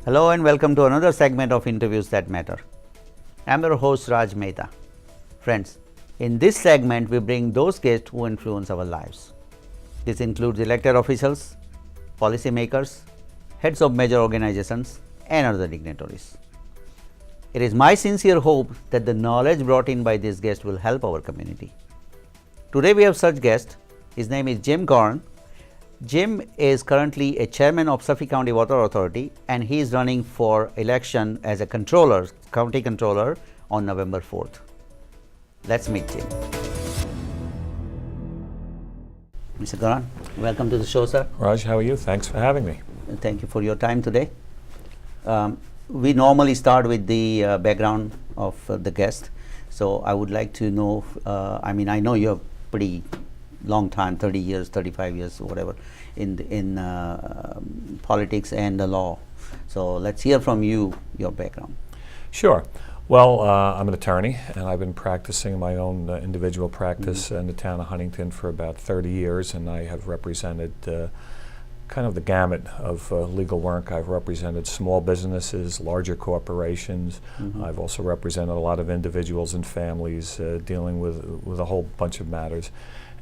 Hello and welcome to another segment of Interviews That Matter. I'm your host Raj Mehta. Friends, in this segment we bring those guests who influence our lives. This includes elected officials, policymakers, heads of major organizations and other dignitaries. It is my sincere hope that the knowledge brought in by these guests will help our community. Today we have such guest. His name is Jim Gaughran. Jim is currently a chairman of Suffolk County Water Authority and he is running for election as a controller, county controller on November 4th. Let's meet Jim. Mr. Gaughran, welcome to the show, sir. Raj, how are you? Thanks for having me. Thank you for your time today. We normally start with the background of the guest. So I would like to know, I know you have pretty long time, 30 years, 35 years, whatever, in politics and the law. So let's hear from you, your background. Sure. Well, I'm an attorney and I've been practicing my own individual practice in the town of Huntington for about 30 years, and I have represented kind of the gamut of legal work. I've represented small businesses, larger corporations. I've also represented a lot of individuals and families dealing with a whole bunch of matters.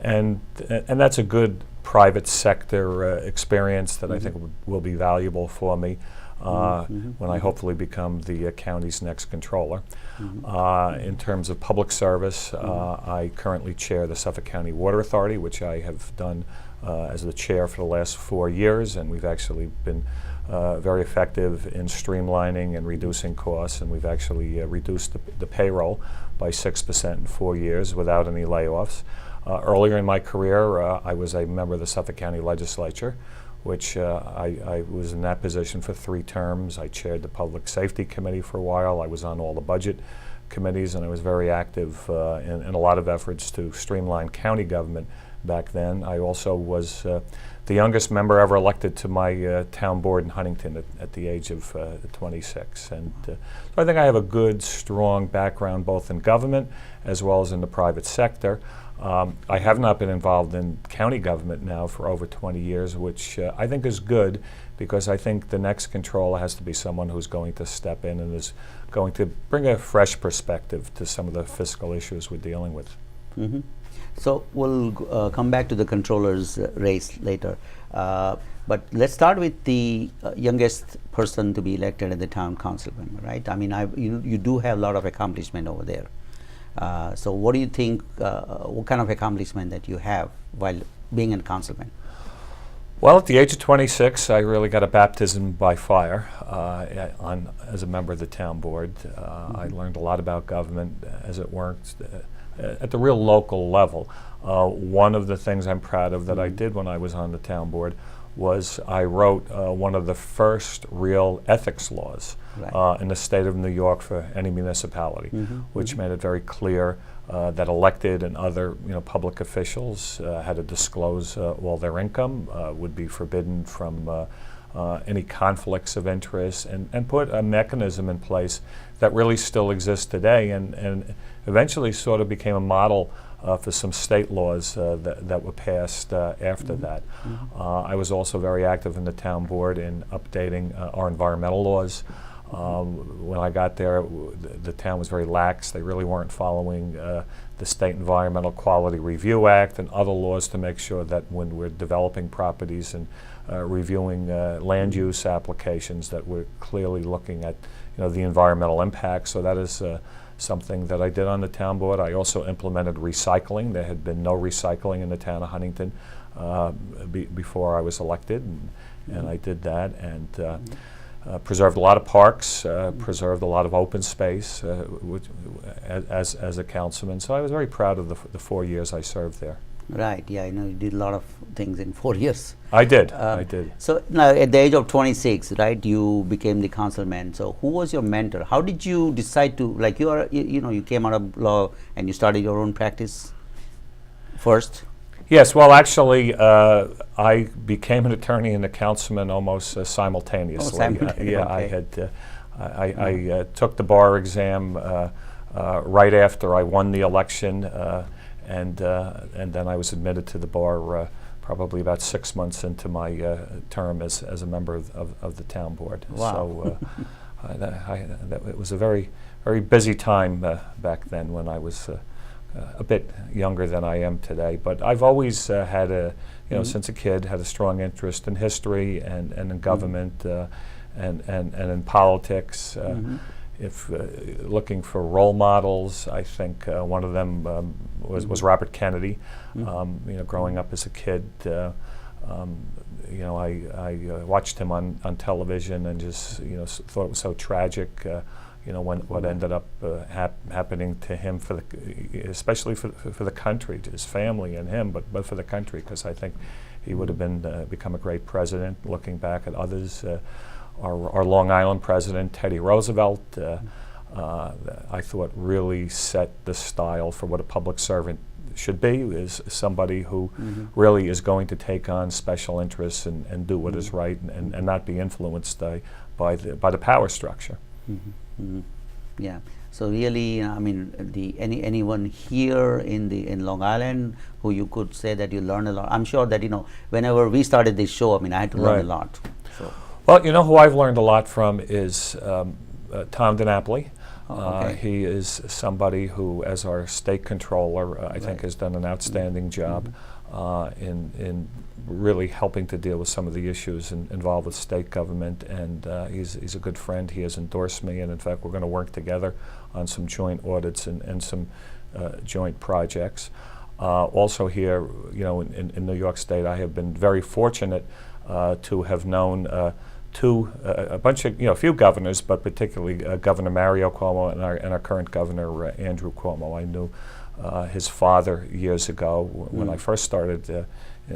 And that's a good private sector experience that I think will be valuable for me when I hopefully become the county's next controller. In terms of public service, I currently chair the Suffolk County Water Authority, which I have done as the chair for the last 4 years, and we've actually been very effective in streamlining and reducing costs, and we've actually reduced the payroll by 6% in 4 years without any layoffs. Earlier in my career, I was a member of the Suffolk County Legislature, which I was in that position for 3 terms. I chaired the Public Safety Committee for a while. I was on all the budget committees, and I was very active in a lot of efforts to streamline county government back then. I also was the youngest member ever elected to my town board in Huntington at the age of 26. And so I think I have a good, strong background both in government as well as in the private sector. I have not been involved in county government now for over 20 years, which I think is good, because I think the next controller has to be someone who's going to step in and is going to bring a fresh perspective to some of the fiscal issues we're dealing with. So we'll come back to the controller's race later. But let's start with the youngest person to be elected as the town council member, right? You do have a lot of accomplishment over there. So what do you think, what kind of accomplishment that you have while being a councilman? Well, at the age of 26, I really got a baptism by fire as a member of the town board. I learned a lot about government as it works at the real local level. One of the things I'm proud of that I did when I was on the town board was I wrote one of the first real ethics laws in the state of New York for any municipality, which made it very clear that elected and other public officials had to disclose all their income, would be forbidden from any conflicts of interest, and put a mechanism in place that really still exists today, and eventually sort of became a model for some state laws that were passed after that. I was also very active in the town board in updating our environmental laws. When I got there, the town was very lax. They really weren't following the State Environmental Quality Review Act and other laws to make sure that when we're developing properties and reviewing land use applications, that we're clearly looking at the environmental impact. So that is something that I did on the town board. I also implemented recycling. There had been no recycling in the town of Huntington before I was elected, and I did that, and preserved a lot of parks, preserved a lot of open space as a councilman. So I was very proud of the 4 years I served there. Right, yeah, you did a lot of things in 4 years. I did, I did. So now at the age of 26, right, you became the councilman. So who was your mentor? How did you decide to, like you came out of law and you started your own practice first? Yes, well, actually, I became an attorney and a councilman almost simultaneously. Oh, simultaneously. Yeah, Okay. I took the bar exam right after I won the election, and then I was admitted to the bar probably about 6 months into my term as a member of the town board. Wow. So it was a very busy time back then when I was a bit younger than I am today. But I've always had since a kid, had a strong interest in history and in government and in politics. If looking for role models, I think one of them was Robert Kennedy. Growing up as a kid, I watched him on television and just thought it was so tragic. What ended up happening to him, especially for the country, to his family and him, but for the country, because I think he would have become a great president. Looking back at others. Our Long Island president, Teddy Roosevelt, I thought really set the style for what a public servant should be, is somebody who really is going to take on special interests and do what is right and not be influenced by the power structure. Yeah. So really, I mean, anyone here in Long Island who you could say that you learn a lot. I'm sure that whenever we started this show, I mean, I had to learn a lot. So. Well, who I've learned a lot from is Tom DiNapoli. Okay. He is somebody who, as our state controller, I think has done an outstanding job in really helping to deal with some of the issues involved with state government, and he's a good friend. He has endorsed me, and in fact, we're going to work together on some joint audits and some joint projects. Also here, in New York State, I have been very fortunate to have known a few governors, but particularly Governor Mario Cuomo and our current governor Andrew Cuomo. I knew his father years ago when I first started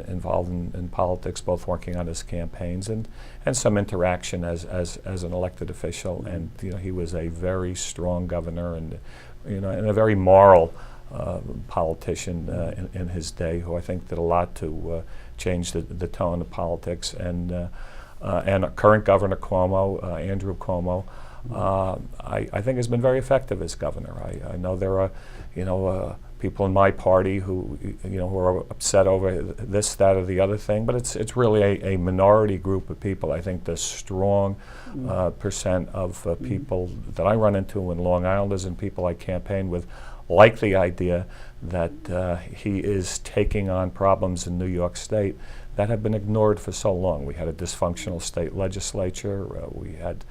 involved in politics, both working on his campaigns and some interaction as an elected official. And he was a very strong governor and a very moral politician in his day, who I think did a lot to change the tone of politics. And current Governor Cuomo, Andrew Cuomo, I think has been very effective as governor. I know there are, people in my party who are upset over this, that, or the other thing, but it's really a minority group of people. I think the strong percent of people that I run into in Long Islanders and people I campaign with like the idea that he is taking on problems in New York State that have been ignored for so long. We had a dysfunctional state legislature. We had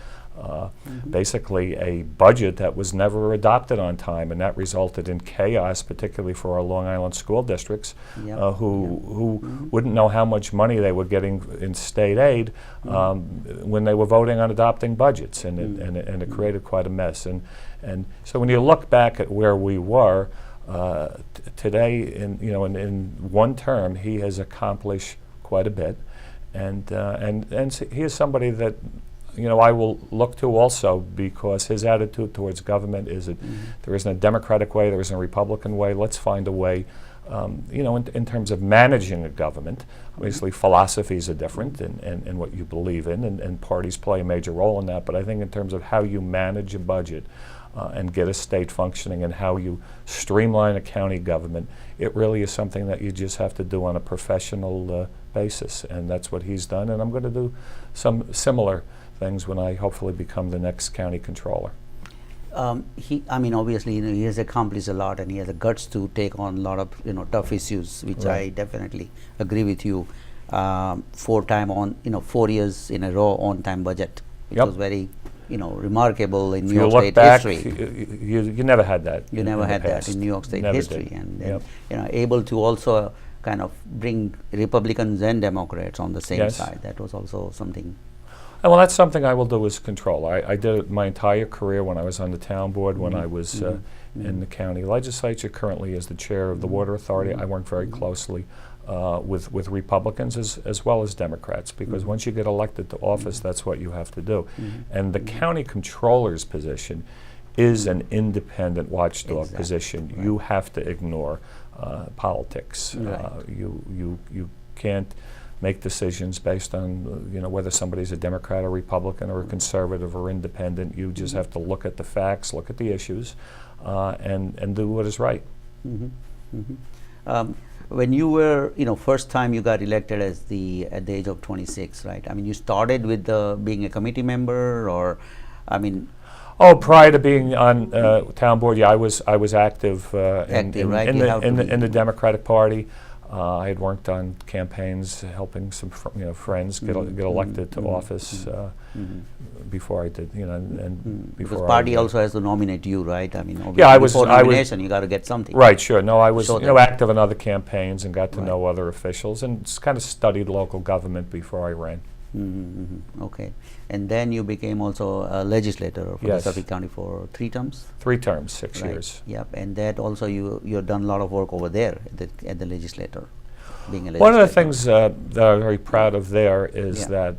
basically a budget that was never adopted on time, and that resulted in chaos, particularly for our Long Island school districts, who wouldn't know how much money they were getting in state aid when they were voting on adopting budgets, and it created quite a mess. And so when you look back at where we were today, in one term, he has accomplished quite a bit, and he is somebody that I will look to also, because his attitude towards government is that there isn't a Democratic way, there isn't a Republican way. Let's find a way, in terms of managing a government. Obviously, philosophies are different in what you believe in, and parties play a major role in that. But I think in terms of how you manage a budget and get a state functioning, and how you streamline a county government, it really is something that you just have to do on a professional basis, and that's what he's done. And I'm going to do some similar things when I hopefully become the next county controller. Obviously, he has accomplished a lot, and he has the guts to take on a lot of tough issues, which I definitely agree with you. 4 years in a row on-time budget, which was very remarkable in New York State history. You never had that. You never had that in New York State history, and able to also kind of bring Republicans and Democrats on the same side. That was also something. Well, that's something I will do as controller. I did it my entire career when I was on the town board, when I was in the county legislature. Currently, as the chair of the Water Authority, I work very closely with Republicans as well as Democrats, because once you get elected to office, that's what you have to do. And the county controller's position is an independent watchdog position. Right. You have to ignore politics. Right. You can't make decisions based on whether somebody's a Democrat or Republican or a conservative or independent. You just have to look at the facts, look at the issues, and do what is right. When you were, first time you got elected at the age of 26, right? I mean, you started with being a committee member, or, I mean. Oh, prior to being on town board, yeah, I was active, Active, right? in the Democratic Party. I had worked on campaigns, helping some friends get elected to office before I did, and before because party also has to nominate you, right? I mean, yeah, before nomination, you got to get something. Right, sure. No, I was So active in other campaigns and got to know other officials and kind of studied local government before I ran. Okay, and then you became also a legislator for the Suffolk County for 3 terms. 3 terms, 6 years. Yep, and that also you've done a lot of work over there at the legislator, being a legislator. One of the things that I'm very proud of there is that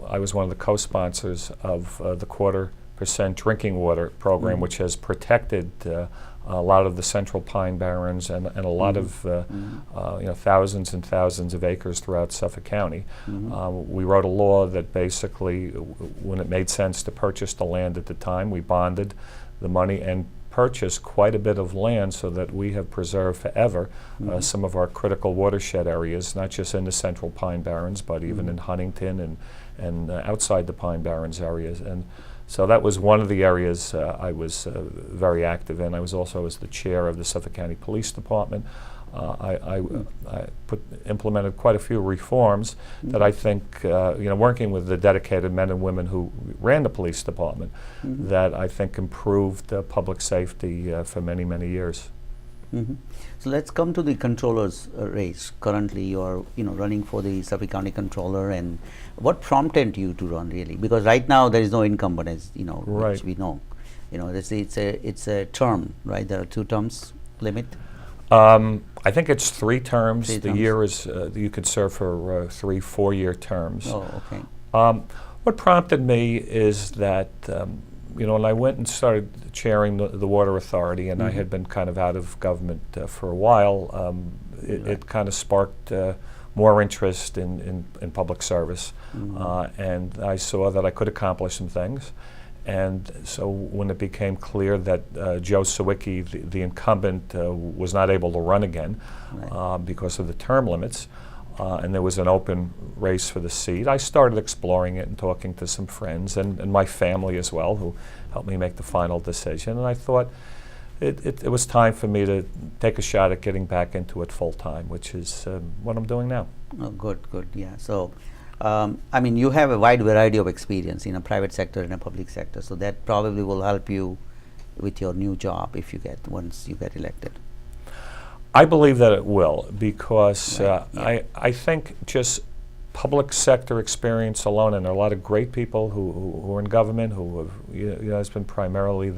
I was one of the co-sponsors of the 1/4% drinking water program, which has protected a lot of the Central Pine Barrens and a lot of thousands and thousands of acres throughout Suffolk County. We wrote a law that basically, when it made sense to purchase the land at the time, we bonded the money and purchased quite a bit of land so that we have preserved forever some of our critical watershed areas, not just in the Central Pine Barrens, but even in Huntington and outside the Pine Barrens areas. And so that was one of the areas I was very active in. I was also as the chair of the Suffolk County Police Department. I implemented quite a few reforms that I think, working with the dedicated men and women who ran the police department, that I think improved public safety for many, many years. So let's come to the controller's race. Currently, you are running for the Suffolk County Controller, and what prompted you to run really? Because right now there is no incumbent, as which we know. It's a term, right? There are 2 terms limit. I think it's 3 terms. The year is you could serve for 3 4-year terms. Oh, okay. What prompted me is that when I went and started chairing the Water Authority, and I had been kind of out of government for a while, it kind of sparked more interest in public service, and I saw that I could accomplish some things. And so when it became clear that Joe Sawicki, the incumbent, was not able to run again because of the term limits, and there was an open race for the seat, I started exploring it and talking to some friends and my family as well, who helped me make the final decision. And I thought it was time for me to take a shot at getting back into it full time, which is what I'm doing now. Oh, good, yeah. So, I mean, you have a wide variety of experience in a private sector and a public sector, so that probably will help you with your new job once you get elected. I believe that it will, because I think just public sector experience alone, and there are a lot of great people who are in government who have, it's been primarily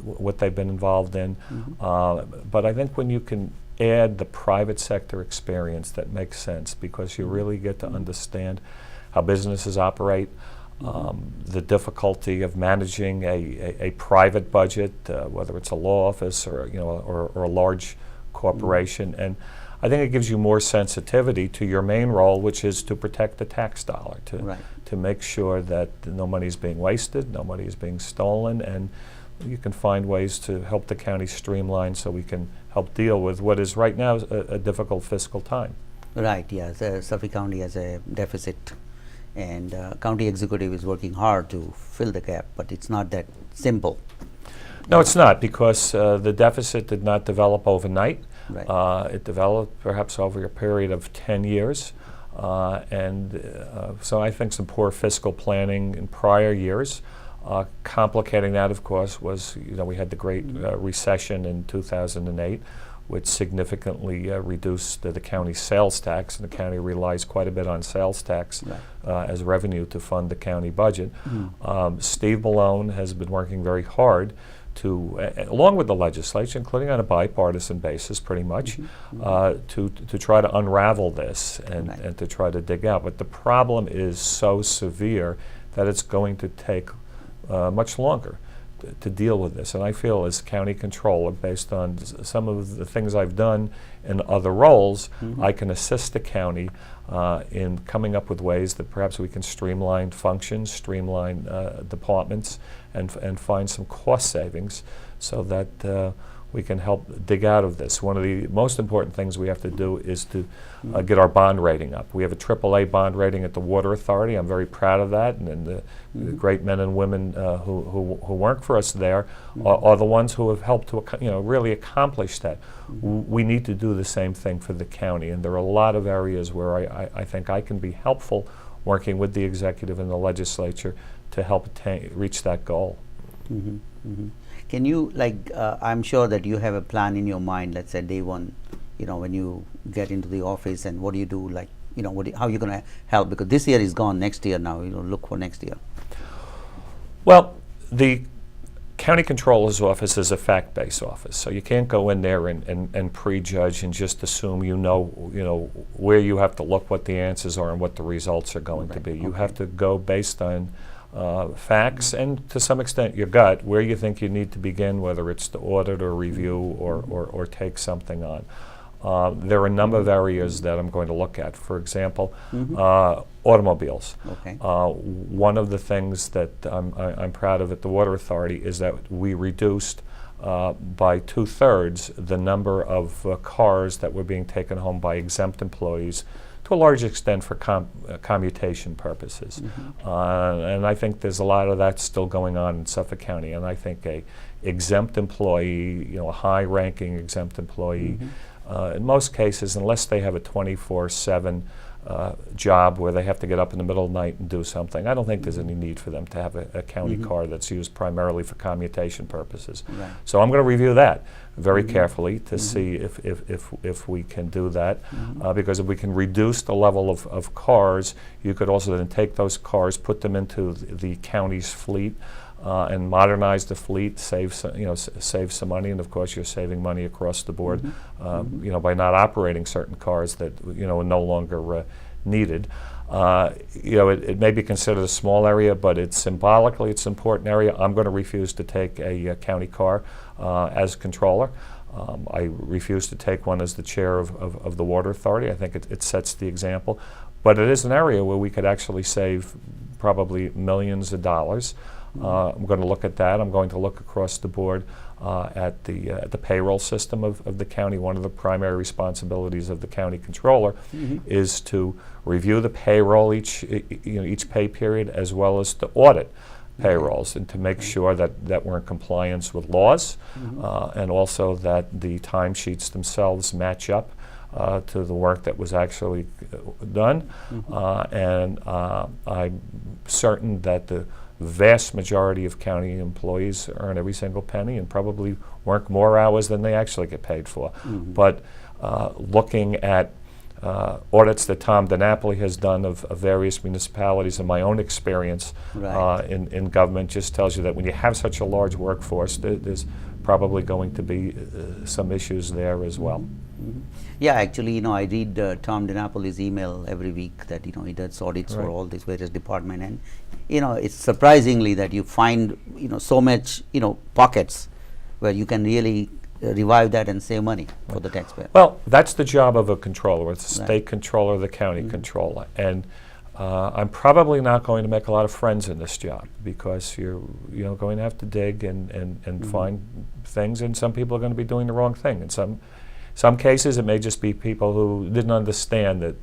what they've been involved in. But I think when you can add the private sector experience, that makes sense, because you really get to understand how businesses operate, the difficulty of managing a private budget, whether it's a law office or a large corporation, and I think it gives you more sensitivity to your main role, which is to protect the tax dollar, to make sure that no money is being wasted, no money is being stolen, and you can find ways to help the county streamline so we can help deal with what is right now a difficult fiscal time. Right, yeah. Suffolk County has a deficit, and county executive is working hard to fill the gap, but it's not that simple. No, it's not, because the deficit did not develop overnight. It developed perhaps over a period of 10 years. So I think some poor fiscal planning in prior years. Complicating that, of course, was we had the Great Recession in 2008, which significantly reduced the county's sales tax, and the county relies quite a bit on sales tax as revenue to fund the county budget. Steve Malone has been working very hard to, along with the legislature, including on a bipartisan basis pretty much, to try to unravel this and to try to dig out. But the problem is so severe that it's going to take much longer to deal with this. And I feel, as county controller, based on some of the things I've done in other roles, I can assist the county in coming up with ways that perhaps we can streamline functions, streamline departments, and find some cost savings, so that we can help dig out of this. One of the most important things we have to do is to get our bond rating up. We have a AAA bond rating at the Water Authority. I'm very proud of that, and the great men and women who work for us there are the ones who have helped to really accomplish that. We need to do the same thing for the county, and there are a lot of areas where I think I can be helpful working with the executive and the legislature to help reach that goal. Can you, I'm sure that you have a plan in your mind, let's say day one, when you get into the office, and what do you do, how you're going to help? Because this year is gone, next year now, look for next year. Well, the County Controller's office is a fact-based office, so you can't go in there and prejudge and just assume you know where you have to look, what the answers are, and what the results are going to be. You have to go based on facts and, to some extent, your gut, where you think you need to begin, whether it's to audit or review or take something on. There are a number of areas that I'm going to look at. For example, automobiles. Okay. One of the things that I'm proud of at the Water Authority is that we reduced by 2/3 the number of cars that were being taken home by exempt employees, to a large extent for commutation purposes. And I think there's a lot of that still going on in Suffolk County, and I think a exempt employee, a high-ranking exempt employee, in most cases, unless they have a 24/7 job where they have to get up in the middle of the night and do something, I don't think there's any need for them to have a county car that's used primarily for commutation purposes. Right. So I'm going to review that very carefully to see if we can do that, because if we can reduce the level of cars, you could also then take those cars, put them into the county's fleet, and modernize the fleet, save some money, and of course you're saving money across the board, by not operating certain cars that are no longer needed. It may be considered a small area, but it's an important area. I'm going to refuse to take a county car as controller. I refuse to take one as the chair of the Water Authority. I think it sets the example. But it is an area where we could actually save probably millions of dollars. I'm going to look at that. I'm going to look across the board at the payroll system of the county. One of the primary responsibilities of the county controller is to review the payroll each pay period, as well as to audit payrolls and to make sure that we're in compliance with laws, and also that the timesheets themselves match up to the work that was actually done. And I'm certain that the vast majority of county employees earn every single penny and probably work more hours than they actually get paid for. But looking at audits that Tom DiNapoli has done of various municipalities, and my own experience in government just tells you that when you have such a large workforce, there's probably going to be some issues there as well. Yeah, actually, I read Tom DiNapoli's email every week that, he does audits for all these various departments, and, it's surprisingly that you find, so much, pockets where you can really revive that and save money for the taxpayer. Well, that's the job of a controller. It's the state controller, the county controller. And I'm probably not going to make a lot of friends in this job, because you're going to have to dig and find things, and some people are going to be doing the wrong thing. In some cases, it may just be people who didn't understand that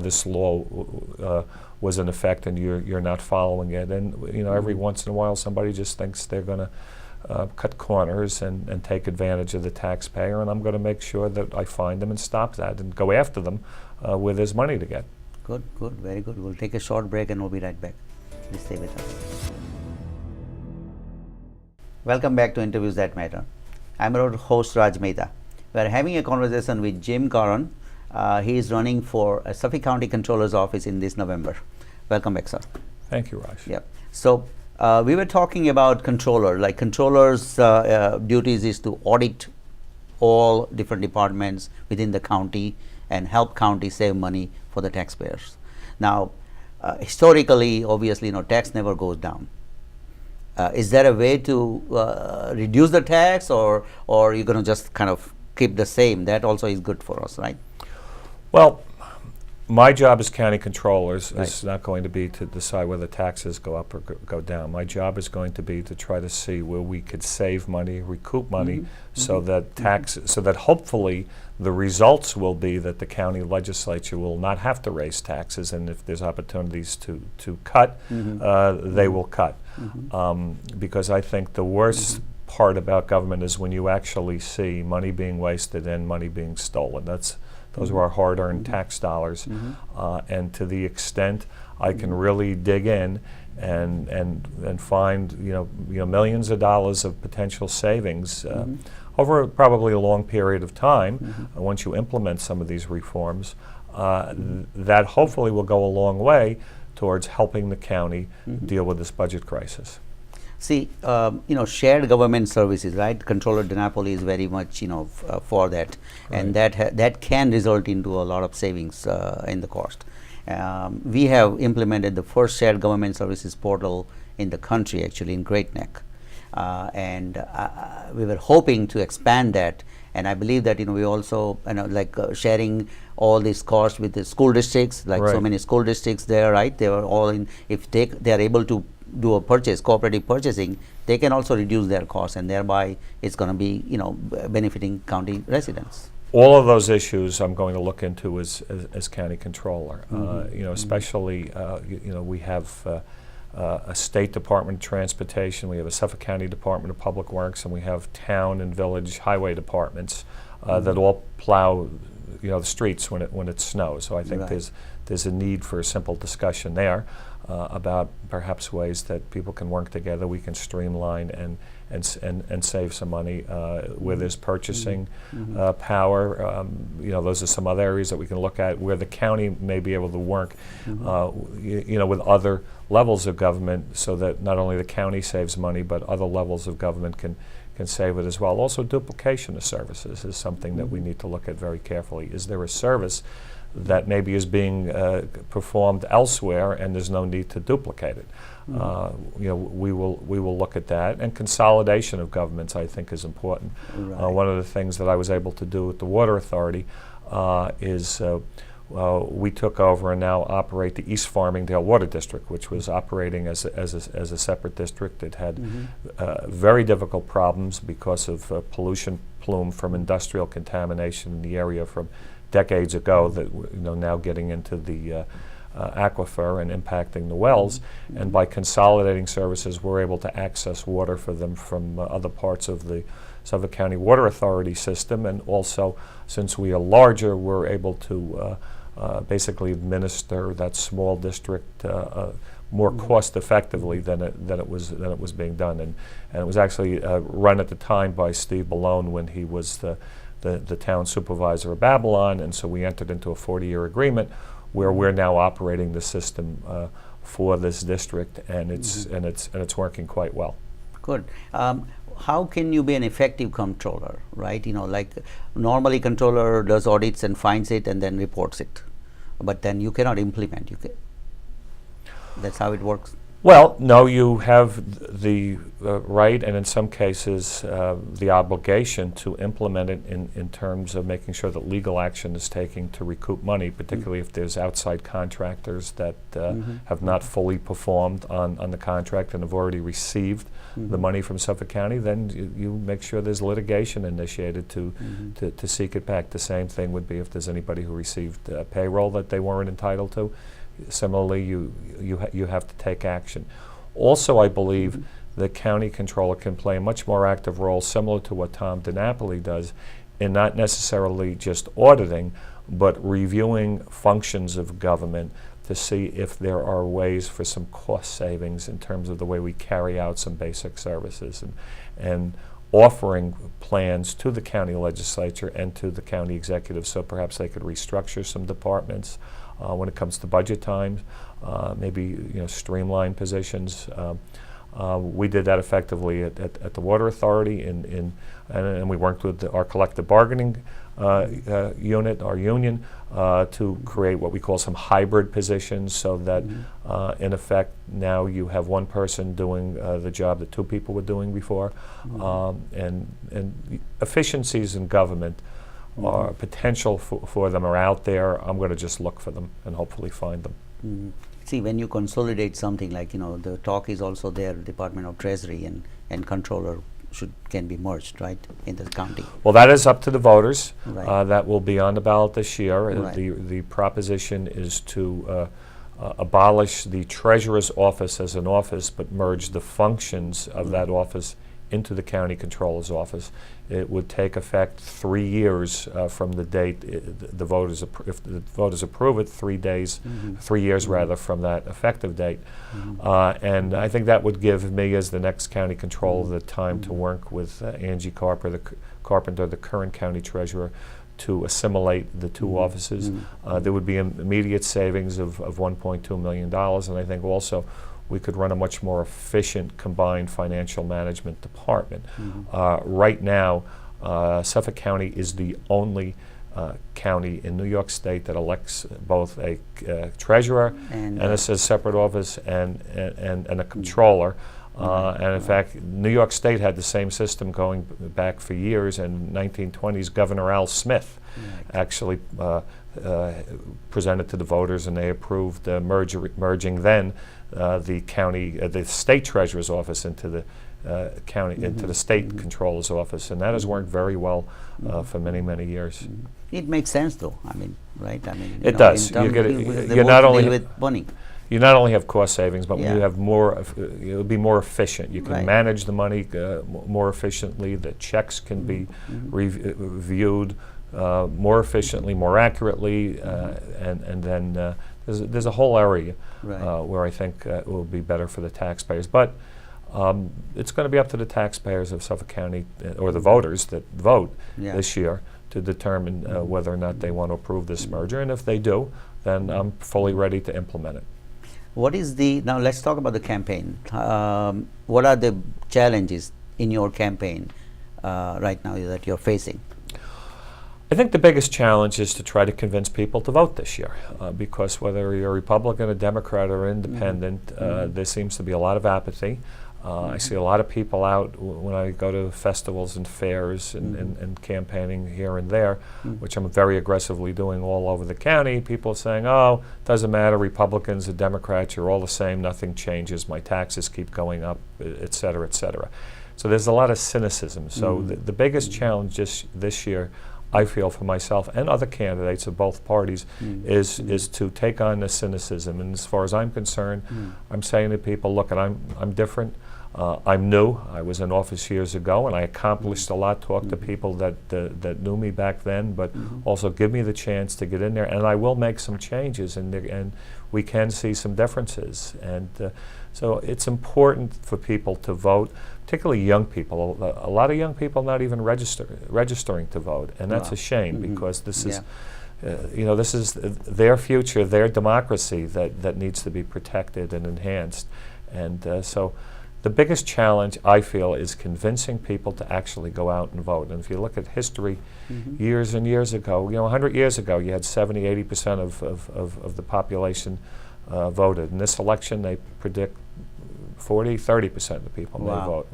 this law was in effect, and you're not following it. And every once in a while, somebody just thinks they're going to cut corners and take advantage of the taxpayer, and I'm going to make sure that I find them and stop that and go after them where there's money to get. Good, very good. We'll take a short break and we'll be right back. Please stay with us. Welcome back to Interviews That Matter. I'm your host Raj Mehta. We are having a conversation with Jim Gaughran. He is running for a Suffolk County Controller's office in this November. Welcome back, sir. Thank you, Raj. Yep. So we were talking about controller. Like controller's duties is to audit all different departments within the county and help county save money for the taxpayers. Now, historically, obviously, tax never goes down. Is there a way to reduce the tax, or you're going to just kind of keep the same? That also is good for us, right? Well, My job as county controller is Right. not going to be to decide whether taxes go up or go down. My job is going to be to try to see where we could save money, recoup money, so that hopefully the results will be that the county legislature will not have to raise taxes, and if there's opportunities to cut, they will cut. Because I think the worst part about government is when you actually see money being wasted and money being stolen. Those are our hard-earned tax dollars, and to the extent I can really dig in and find millions of dollars of potential savings over probably a long period of time. Once you implement some of these reforms, that hopefully will go a long way towards helping the county deal with this budget crisis. See, shared government services, right? Controller DiNapoli is very much, for that, and that can result into a lot of savings in the cost. We have implemented the first shared government services portal in the country, actually in Great Neck, and we were hoping to expand that. And I believe that we also sharing all these costs with the school districts, like so many school districts there, right? They were all in. If they are able to do a purchase, cooperative purchasing, they can also reduce their costs, and thereby it's going to be benefiting county residents. All of those issues I'm going to look into as county controller. Especially we have a state Department of Transportation, we have a Suffolk County Department of Public Works, and we have town and village highway departments that all plow the streets when it snows. So I think there's a need for a simple discussion there about perhaps ways that people can work together. We can streamline and save some money where there's purchasing power. Those are some other areas that we can look at where the county may be able to work with other levels of government, so that not only the county saves money, but other levels of government can save it as well. Also, duplication of services is something that we need to look at very carefully. Is there a service that maybe is being performed elsewhere and there's no need to duplicate it? We will look at that. And consolidation of governments, I think, is important. One of the things that I was able to do with the Water Authority is we took over and now operate the East Farmingdale Water District, which was operating as a separate district. It had very difficult problems because of pollution plume from industrial contamination in the area from decades ago that now getting into the aquifer and impacting the wells. And by consolidating services, we're able to access water for them from other parts of the Suffolk County Water Authority system. And also, since we are larger, we're able to basically administer that small district more cost effectively than it was being done. And it was actually run at the time by Steve Malone when he was the town supervisor of Babylon, and so we entered into a 40-year agreement where we're now operating the system for this district, and it's working quite well. Good. How can you be an effective controller, right? Normally controller does audits and finds it and then reports it, but then you cannot implement. That's how it works. Well, no, you have the right, and in some cases the obligation to implement it in terms of making sure that legal action is taken to recoup money, particularly if there's outside contractors that have not fully performed on the contract and have already received the money from Suffolk County. Then you make sure there's litigation initiated to seek it back. The same thing would be if there's anybody who received payroll that they weren't entitled to. Similarly, you have to take action. Also, I believe the county controller can play a much more active role, similar to what Tom DiNapoli does, in not necessarily just auditing, but reviewing functions of government to see if there are ways for some cost savings in terms of the way we carry out some basic services, and offering plans to the county legislature and to the county executive, so perhaps they could restructure some departments when it comes to budget times, maybe streamline positions. We did that effectively at the Water Authority, and we worked with our collective bargaining unit, our union, to create what we call some hybrid positions, so that in effect now you have one person doing the job that two people were doing before. And efficiencies in government or potential for them are out there, I'm going to just look for them and hopefully find them. See, when you consolidate something like, the talk is also there, Department of Treasury and Controller can be merged, right, in the county. Well, that is up to the voters. Right. That will be on the ballot this year. Right. The proposition is to abolish the treasurer's office as an office, but merge the functions of that office into the county controller's office. It would take effect 3 years from the date the voters, if the voters approve it, 3 days, 3 years rather, from that effective date. And I think that would give me, as the next county controller, the time to work with Angie Carpenter, the current county treasurer, to assimilate the two offices. There would be immediate savings of $1.2 million, and I think also we could run a much more efficient combined financial management department. Right now, Suffolk County is the only county in New York State that elects both a treasurer and a separate office and a controller. And in fact, New York State had the same system going back for years. In 1920s, Governor Al Smith actually presented to the voters, and they approved merging then the state treasurer's office into the county, into the state controller's office, and that has worked very well for many, many years. It makes sense, though. I mean, right? I mean, it does. You not only with money. You not only have cost savings, but you have more. It'll be more efficient. You can manage the money more efficiently. The checks can be reviewed more efficiently, more accurately, and then there's a whole area where I think it will be better for the taxpayers. But it's going to be up to the taxpayers of Suffolk County or the voters that vote this year to determine whether or not they want to approve this merger. And if they do, then I'm fully ready to implement it. What is now let's talk about the campaign. What are the challenges in your campaign right now that you're facing? I think the biggest challenge is to try to convince people to vote this year, because whether you're a Republican, a Democrat, or independent, there seems to be a lot of apathy. I see a lot of people out when I go to festivals and fairs and campaigning here and there, which I'm very aggressively doing all over the county. People saying, oh, doesn't matter, Republicans or Democrats, you're all the same, nothing changes, my taxes keep going up, et cetera, et cetera. So there's a lot of cynicism. So the biggest challenge this year, I feel, for myself and other candidates of both parties is to take on the cynicism. And as far as I'm concerned, I'm saying to people, look, I'm different. I'm new. I was in office years ago, and I accomplished a lot. Talked to people that knew me back then, but also give me the chance to get in there, and I will make some changes, and we can see some differences. And so it's important for people to vote, particularly young people. A lot of young people not even registering to vote, and that's a shame because this is. This is their future, their democracy that needs to be protected and enhanced. And so the biggest challenge, I feel, is convincing people to actually go out and vote. And if you look at history, years and years ago, 100 years ago, you had 70–80% of the population voted. In this election, they predict 40–30% of the people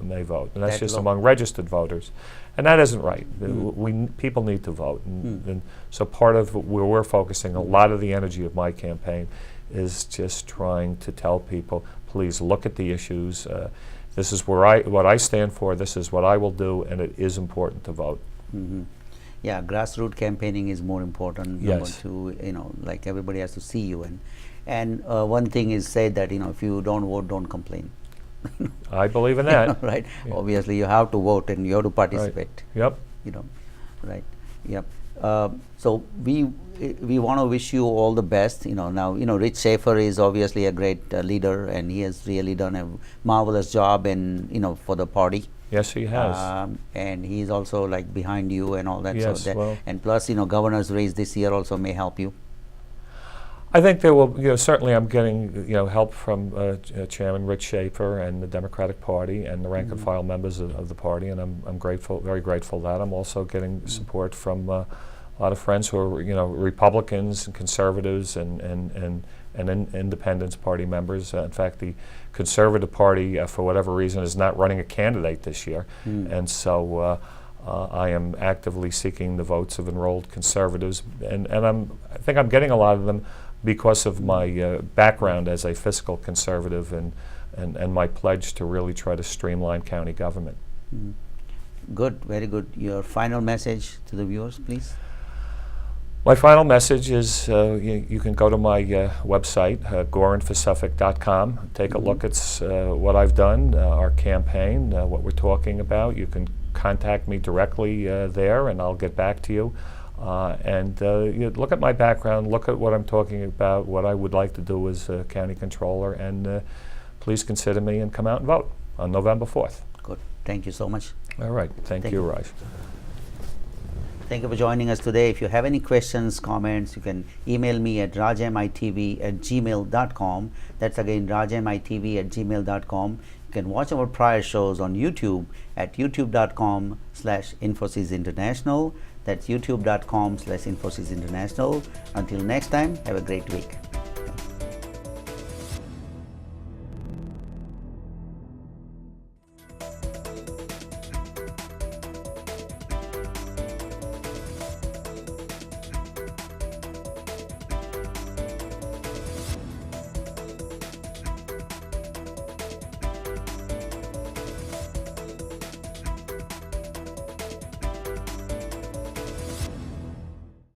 may vote. And that's just among registered voters. And that isn't right. People need to vote. And so part of where we're focusing a lot of the energy of my campaign is just trying to tell people, please look at the issues. This is what I stand for. This is what I will do, and it is important to vote. Yeah, grassroots campaigning is more important. Number two, like everybody has to see you. And one thing is said that if you don't vote, don't complain. I believe in that. Right. Yeah. Obviously, you have to vote and you have to participate. Right. Yep. Right. Yep. So we want to wish you all the best. Now Rich Schaefer is obviously a great leader, and he has really done a marvelous job for the party. Yes, he has. And he's also like behind you and all that. Yes, and plus, governor's race this year also may help you. I think there will, certainly I'm getting, help from Chairman Rich Schaefer and the Democratic Party and the rank and file members of the party, and I'm grateful, very grateful that. I'm also getting support from a lot of friends who are, Republicans and conservatives and independents party members. In fact, the Conservative Party, for whatever reason, is not running a candidate this year, and so I am actively seeking the votes of enrolled conservatives, and I think I'm getting a lot of them because of my background as a fiscal conservative and my pledge to really try to streamline county government. Good, very good. Your final message to the viewers, please. My final message is you can go to my website, GaughranForSuffolk.com, take a look at what I've done, our campaign, what we're talking about. You can contact me directly there, and I'll get back to you. You look at my background, look at what I'm talking about, what I would like to do as a county controller, and please consider me and come out and vote on November 4th. Good. Thank you so much. All right. Thank you, Raj. Thank you for joining us today. If you have any questions, comments, you can email me at rajmitv@gmail.com. That's again rajmitv@gmail.com. You can watch our prior shows on YouTube at youtube.com/Infosys International. That's youtube.com/Infosys International. Until next time, have a great week.